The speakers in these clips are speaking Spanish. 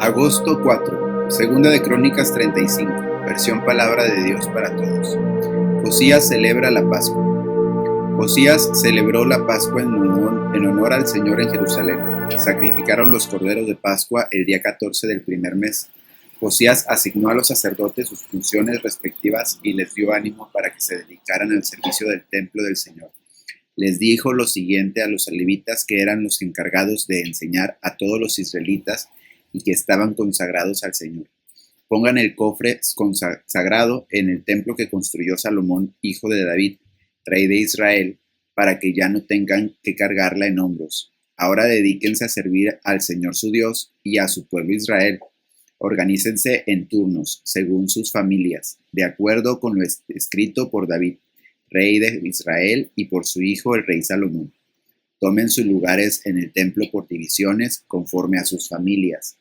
Agosto 4, Segunda de Crónicas 35, versión Palabra de Dios para Todos. Josías celebra la Pascua. Josías celebró la Pascua en honor al Señor en Jerusalén. Sacrificaron los corderos de Pascua el día 14 del primer mes. Josías asignó a los sacerdotes sus funciones respectivas y les dio ánimo para que se dedicaran al servicio del templo del Señor. Les dijo lo siguiente a los levitas, que eran los encargados de enseñar a todos los israelitas y que estaban consagrados al Señor: pongan el cofre consagrado en el templo que construyó Salomón, hijo de David, rey de Israel, para que ya no tengan que cargarla en hombros. Ahora dedíquense a servir al Señor su Dios y a su pueblo Israel. Organícense en turnos, según sus familias, de acuerdo con lo escrito por David, rey de Israel, y por su hijo el rey Salomón. Tomen sus lugares en el templo por divisiones, conforme a sus familias,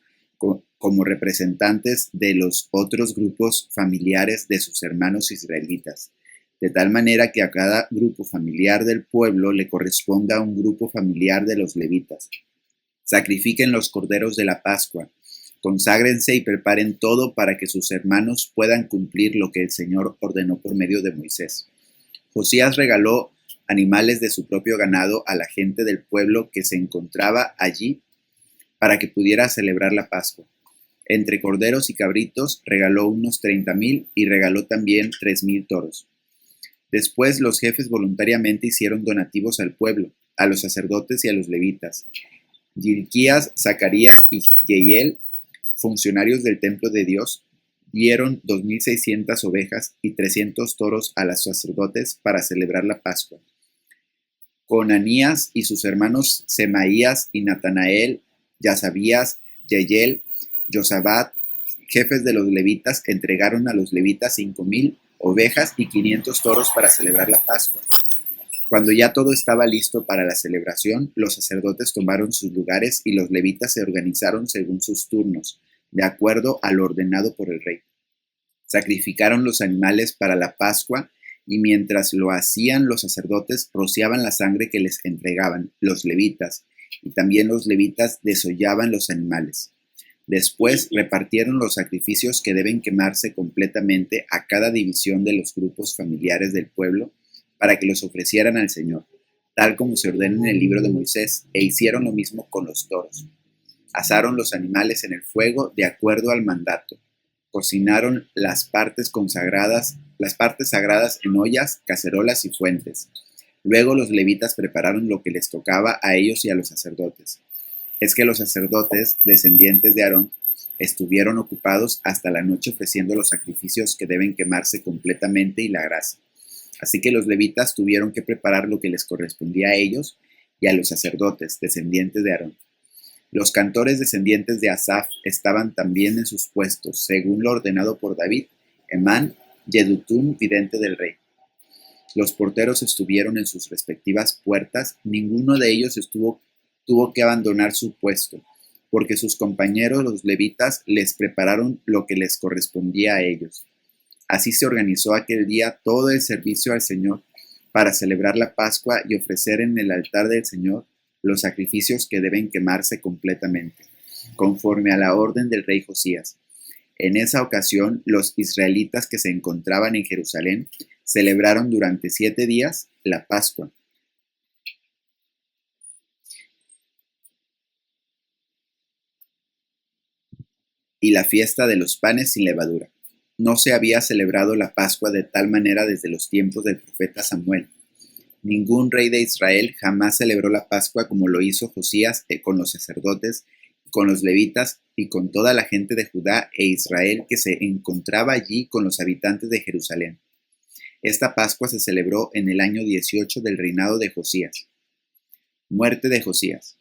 como representantes de los otros grupos familiares de sus hermanos israelitas, de tal manera que a cada grupo familiar del pueblo le corresponda un grupo familiar de los levitas. Sacrifiquen los corderos de la Pascua, conságrense y preparen todo para que sus hermanos puedan cumplir lo que el Señor ordenó por medio de Moisés. Josías regaló animales de su propio ganado a la gente del pueblo que se encontraba allí para que pudiera celebrar la Pascua. Entre corderos y cabritos regaló unos 30,000 y regaló también 3,000 toros. Después los jefes voluntariamente hicieron donativos al pueblo, a los sacerdotes y a los levitas. Hilquías, Zacarías y Jehiel, funcionarios del templo de Dios, dieron 2,600 ovejas y 300 toros a los sacerdotes para celebrar la Pascua. Conanías y sus hermanos Semaías y Natanael, Yasabías, Jehiel, Josabat, jefes de los levitas, entregaron a los levitas 5,000 ovejas y 500 toros para celebrar la Pascua. Cuando ya todo estaba listo para la celebración, los sacerdotes tomaron sus lugares y los levitas se organizaron según sus turnos, de acuerdo a lo ordenado por el rey. Sacrificaron los animales para la Pascua y mientras lo hacían los sacerdotes rociaban la sangre que les entregaban los levitas, y también los levitas desollaban los animales. Después repartieron los sacrificios que deben quemarse completamente a cada división de los grupos familiares del pueblo para que los ofrecieran al Señor, tal como se ordena en el libro de Moisés, e hicieron lo mismo con los toros. Asaron los animales en el fuego de acuerdo al mandato. Cocinaron las partes sagradas en ollas, cacerolas y fuentes. Luego los levitas prepararon lo que les tocaba a ellos y a los sacerdotes. Es que los sacerdotes, descendientes de Aarón, estuvieron ocupados hasta la noche ofreciendo los sacrificios que deben quemarse completamente y la grasa. Así que los levitas tuvieron que preparar lo que les correspondía a ellos y a los sacerdotes, descendientes de Aarón. Los cantores descendientes de Asaf estaban también en sus puestos, según lo ordenado por David, Emán, Yedutún, vidente del rey. Los porteros estuvieron en sus respectivas puertas, ninguno de ellos tuvo que abandonar su puesto, porque sus compañeros los levitas les prepararon lo que les correspondía a ellos. Así se organizó aquel día todo el servicio al Señor para celebrar la Pascua y ofrecer en el altar del Señor los sacrificios que deben quemarse completamente, conforme a la orden del rey Josías. En esa ocasión, los israelitas que se encontraban en Jerusalén celebraron durante 7 días la Pascua. Y la fiesta de los panes sin levadura. No se había celebrado la Pascua de tal manera desde los tiempos del profeta Samuel. Ningún rey de Israel jamás celebró la Pascua como lo hizo Josías con los sacerdotes, con los levitas y con toda la gente de Judá e Israel que se encontraba allí con los habitantes de Jerusalén. Esta Pascua se celebró en el año 18 del reinado de Josías. Muerte de Josías.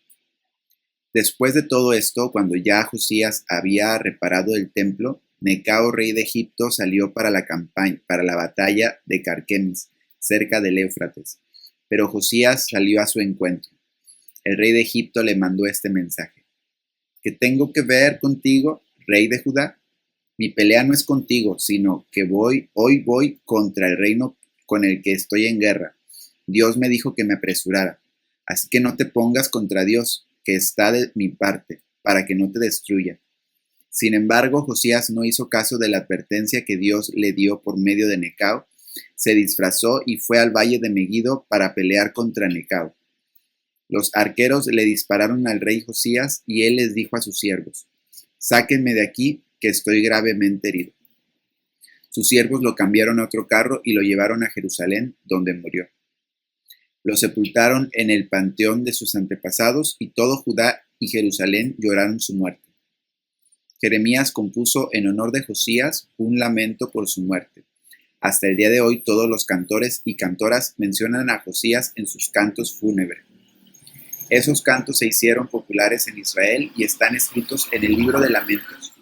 Después de todo esto, cuando ya Josías había reparado el templo, Necao, rey de Egipto, salió para la batalla de Carquemis, cerca del Éufrates. Pero Josías salió a su encuentro. El rey de Egipto le mandó este mensaje: ¿Qué tengo que ver contigo, rey de Judá? Mi pelea no es contigo, sino que hoy voy contra el reino con el que estoy en guerra. Dios me dijo que me apresurara. Así que no te pongas contra Dios, que está de mi parte, para que no te destruya. Sin embargo, Josías no hizo caso de la advertencia que Dios le dio por medio de Necao, se disfrazó y fue al valle de Megiddo para pelear contra Necao. Los arqueros le dispararon al rey Josías y él les dijo a sus siervos: «Sáquenme de aquí, que estoy gravemente herido». Sus siervos lo cambiaron a otro carro y lo llevaron a Jerusalén, donde murió. Lo sepultaron en el panteón de sus antepasados y todo Judá y Jerusalén lloraron su muerte. Jeremías compuso en honor de Josías un lamento por su muerte. Hasta el día de hoy todos los cantores y cantoras mencionan a Josías en sus cantos fúnebres. Esos cantos se hicieron populares en Israel y están escritos en el libro de Lamentos.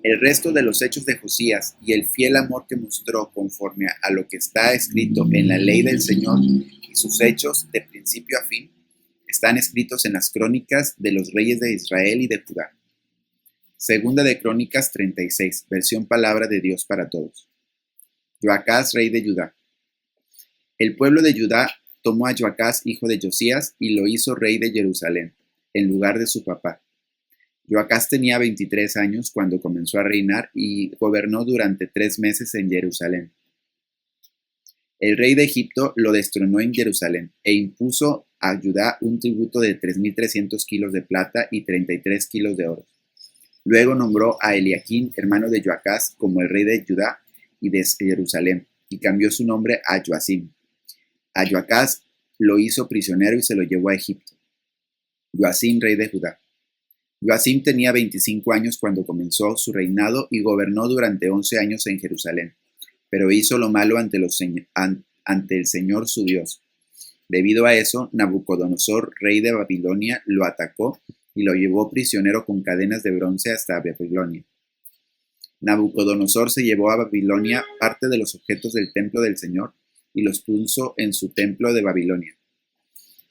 El resto de los hechos de Josías y el fiel amor que mostró conforme a lo que está escrito en la ley del Señor y sus hechos de principio a fin, están escritos en las crónicas de los reyes de Israel y de Judá. Segunda de Crónicas 36, versión Palabra de Dios para Todos. Joacás, rey de Judá. El pueblo de Judá tomó a Joacás, hijo de Josías, y lo hizo rey de Jerusalén, en lugar de su papá. Joacás tenía 23 años cuando comenzó a reinar y gobernó durante 3 meses en Jerusalén. El rey de Egipto lo destronó en Jerusalén e impuso a Judá un tributo de 3.300 kilos de plata y 33 kilos de oro. Luego nombró a Eliaquín, hermano de Joacás, como el rey de Judá y de Jerusalén, y cambió su nombre a Joacim. A Joacás lo hizo prisionero y se lo llevó a Egipto. Joacim, rey de Judá. Joacim tenía 25 años cuando comenzó su reinado y gobernó durante 11 años en Jerusalén, pero hizo lo malo ante el Señor su Dios. Debido a eso, Nabucodonosor, rey de Babilonia, lo atacó y lo llevó prisionero con cadenas de bronce hasta Babilonia. Nabucodonosor se llevó a Babilonia parte de los objetos del templo del Señor y los puso en su templo de Babilonia.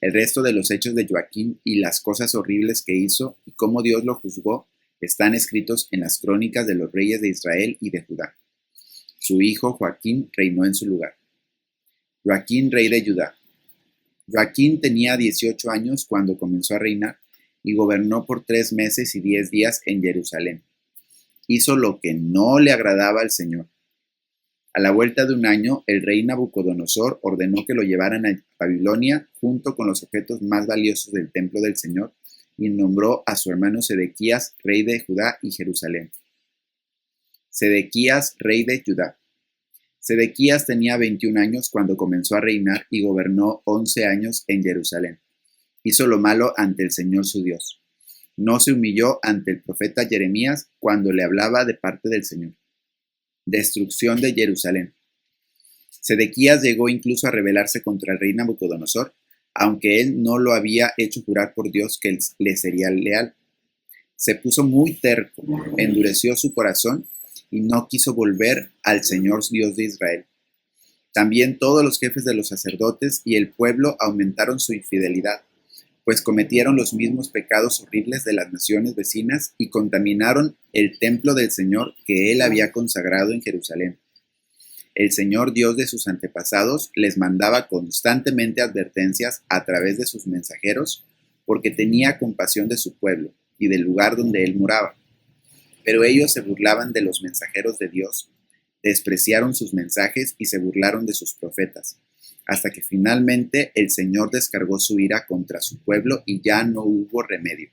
El resto de los hechos de Joaquín y las cosas horribles que hizo y cómo Dios lo juzgó están escritos en las crónicas de los reyes de Israel y de Judá. Su hijo Joaquín reinó en su lugar. Joaquín, rey de Judá. Joaquín tenía 18 años cuando comenzó a reinar y gobernó por 3 meses y 10 días en Jerusalén. Hizo lo que no le agradaba al Señor. A la vuelta de un año, el rey Nabucodonosor ordenó que lo llevaran a Babilonia junto con los objetos más valiosos del templo del Señor y nombró a su hermano Sedequías, rey de Judá y Jerusalén. Sedequías, rey de Judá. Sedequías tenía 21 años cuando comenzó a reinar y gobernó 11 años en Jerusalén. Hizo lo malo ante el Señor su Dios. No se humilló ante el profeta Jeremías cuando le hablaba de parte del Señor. Destrucción de Jerusalén. Sedequías llegó incluso a rebelarse contra el rey Nabucodonosor, aunque él no lo había hecho jurar por Dios que le sería leal. Se puso muy terco, endureció su corazón y no quiso volver al Señor Dios de Israel. También todos los jefes de los sacerdotes y el pueblo aumentaron su infidelidad, pues cometieron los mismos pecados horribles de las naciones vecinas y contaminaron el templo del Señor que él había consagrado en Jerusalén. El Señor Dios de sus antepasados les mandaba constantemente advertencias a través de sus mensajeros porque tenía compasión de su pueblo y del lugar donde él moraba. Pero ellos se burlaban de los mensajeros de Dios, despreciaron sus mensajes y se burlaron de sus profetas, hasta que finalmente el Señor descargó su ira contra su pueblo y ya no hubo remedio.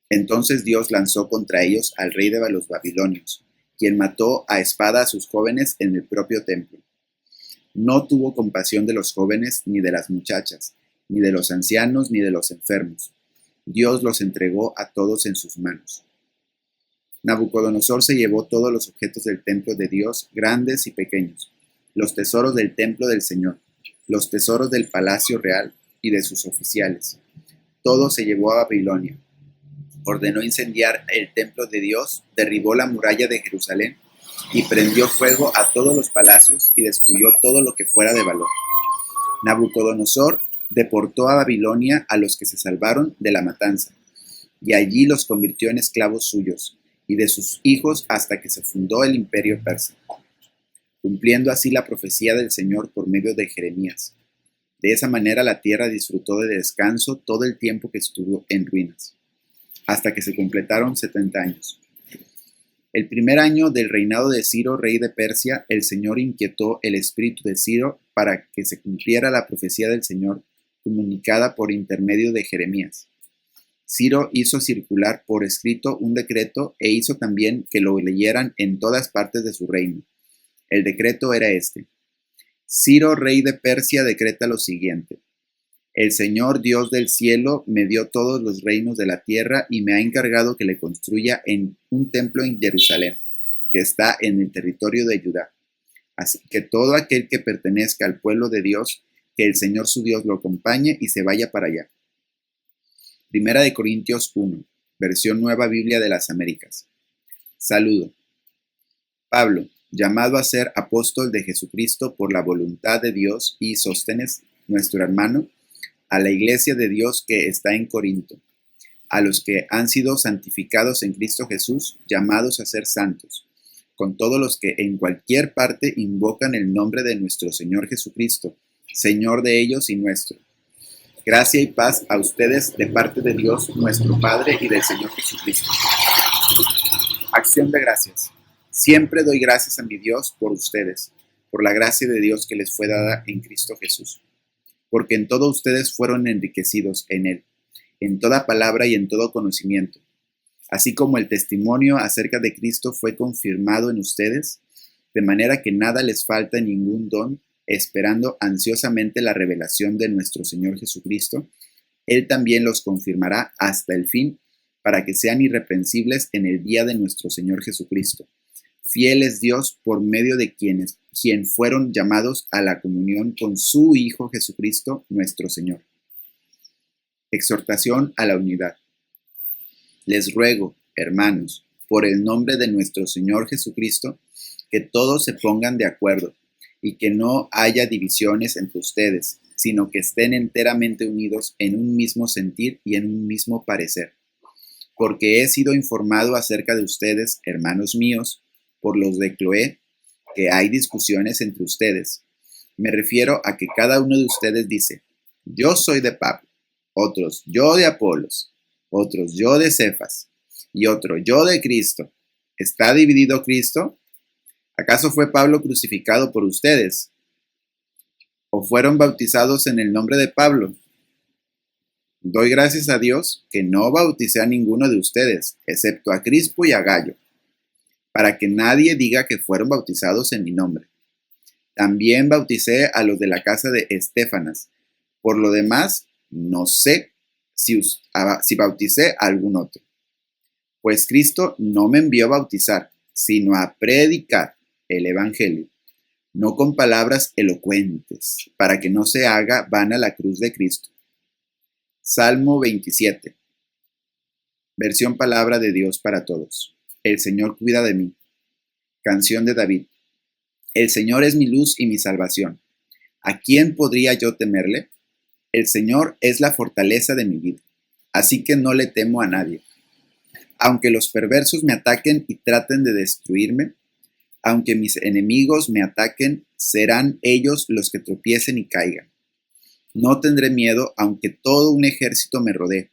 Entonces Dios lanzó contra ellos al rey de los babilonios, quien mató a espada a sus jóvenes en el propio templo. No tuvo compasión de los jóvenes ni de las muchachas, ni de los ancianos ni de los enfermos. Dios los entregó a todos en sus manos. Nabucodonosor se llevó todos los objetos del templo de Dios, grandes y pequeños, los tesoros del templo del Señor, los tesoros del palacio real y de sus oficiales. Todo se llevó a Babilonia. Ordenó incendiar el templo de Dios, derribó la muralla de Jerusalén y prendió fuego a todos los palacios y destruyó todo lo que fuera de valor. Nabucodonosor deportó a Babilonia a los que se salvaron de la matanza, y allí los convirtió en esclavos suyos y de sus hijos hasta que se fundó el imperio persa, cumpliendo así la profecía del Señor por medio de Jeremías. De esa manera la tierra disfrutó de descanso todo el tiempo que estuvo en ruinas. hasta que se completaron 70 años. El primer año del reinado de Ciro, rey de Persia, el Señor inquietó el espíritu de Ciro para que se cumpliera la profecía del Señor comunicada por intermedio de Jeremías. Ciro hizo circular por escrito un decreto e hizo también que lo leyeran en todas partes de su reino. El decreto era este: Ciro, rey de Persia, decreta lo siguiente: el Señor Dios del cielo me dio todos los reinos de la tierra y me ha encargado que le construya en un templo en Jerusalén, que está en el territorio de Judá. Así que todo aquel que pertenezca al pueblo de Dios, que el Señor su Dios lo acompañe y se vaya para allá. Primera de Corintios 1, versión Nueva Biblia de las Américas. Saludo. Pablo, llamado a ser apóstol de Jesucristo por la voluntad de Dios, y Sóstenes, nuestro hermano, a la iglesia de Dios que está en Corinto, a los que han sido santificados en Cristo Jesús, llamados a ser santos, con todos los que en cualquier parte invocan el nombre de nuestro Señor Jesucristo, Señor de ellos y nuestro. Gracia y paz a ustedes de parte de Dios, nuestro Padre, y del Señor Jesucristo. Acción de gracias. Siempre doy gracias a mi Dios por ustedes, por la gracia de Dios que les fue dada en Cristo Jesús. Porque en todo ustedes fueron enriquecidos en Él, en toda palabra y en todo conocimiento. Así como el testimonio acerca de Cristo fue confirmado en ustedes, de manera que nada les falta ningún don, esperando ansiosamente la revelación de nuestro Señor Jesucristo, Él también los confirmará hasta el fin, para que sean irreprensibles en el día de nuestro Señor Jesucristo. Fiel es Dios por medio de quien fueron llamados a la comunión con su Hijo Jesucristo, nuestro Señor. Exhortación a la unidad. Les ruego, hermanos, por el nombre de nuestro Señor Jesucristo, que todos se pongan de acuerdo y que no haya divisiones entre ustedes, sino que estén enteramente unidos en un mismo sentir y en un mismo parecer. Porque he sido informado acerca de ustedes, hermanos míos, por los de Cloé, que hay discusiones entre ustedes. Me refiero a que cada uno de ustedes dice: yo soy de Pablo, otros yo de Apolos, otros yo de Cefas, y otro yo de Cristo. ¿Está dividido Cristo? ¿Acaso fue Pablo crucificado por ustedes? ¿O fueron bautizados en el nombre de Pablo? Doy gracias a Dios que no bauticé a ninguno de ustedes, excepto a Crispo y a Gayo, para que nadie diga que fueron bautizados en mi nombre. También bauticé a los de la casa de Estéfanas. Por lo demás, no sé si bauticé a algún otro. Pues Cristo no me envió a bautizar, sino a predicar el Evangelio, no con palabras elocuentes, para que no se haga vana la cruz de Cristo. Salmo 27. Versión Palabra de Dios para Todos. El Señor cuida de mí. Canción de David. El Señor es mi luz y mi salvación. ¿A quién podría yo temerle? El Señor es la fortaleza de mi vida, así que no le temo a nadie. Aunque los perversos me ataquen y traten de destruirme, aunque mis enemigos me ataquen, serán ellos los que tropiecen y caigan. No tendré miedo aunque todo un ejército me rodee.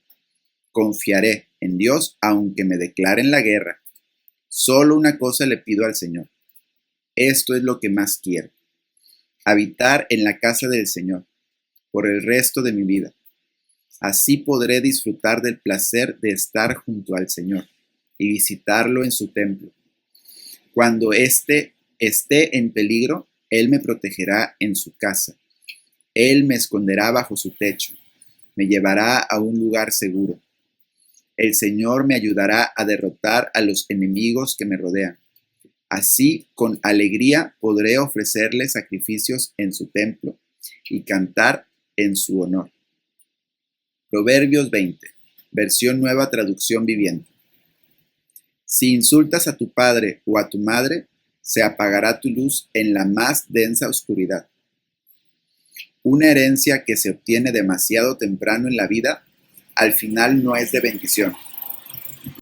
Confiaré en Dios aunque me declaren la guerra. Solo una cosa le pido al Señor. Esto es lo que más quiero: habitar en la casa del Señor por el resto de mi vida. Así podré disfrutar del placer de estar junto al Señor y visitarlo en su templo. Cuando éste esté en peligro, Él me protegerá en su casa. Él me esconderá bajo su techo, me llevará a un lugar seguro. El Señor me ayudará a derrotar a los enemigos que me rodean. Así, con alegría, podré ofrecerle sacrificios en su templo y cantar en su honor. Proverbios 20, versión Nueva Traducción Viviente. Si insultas a tu padre o a tu madre, se apagará tu luz en la más densa oscuridad. Una herencia que se obtiene demasiado temprano en la vida, al final no es de bendición,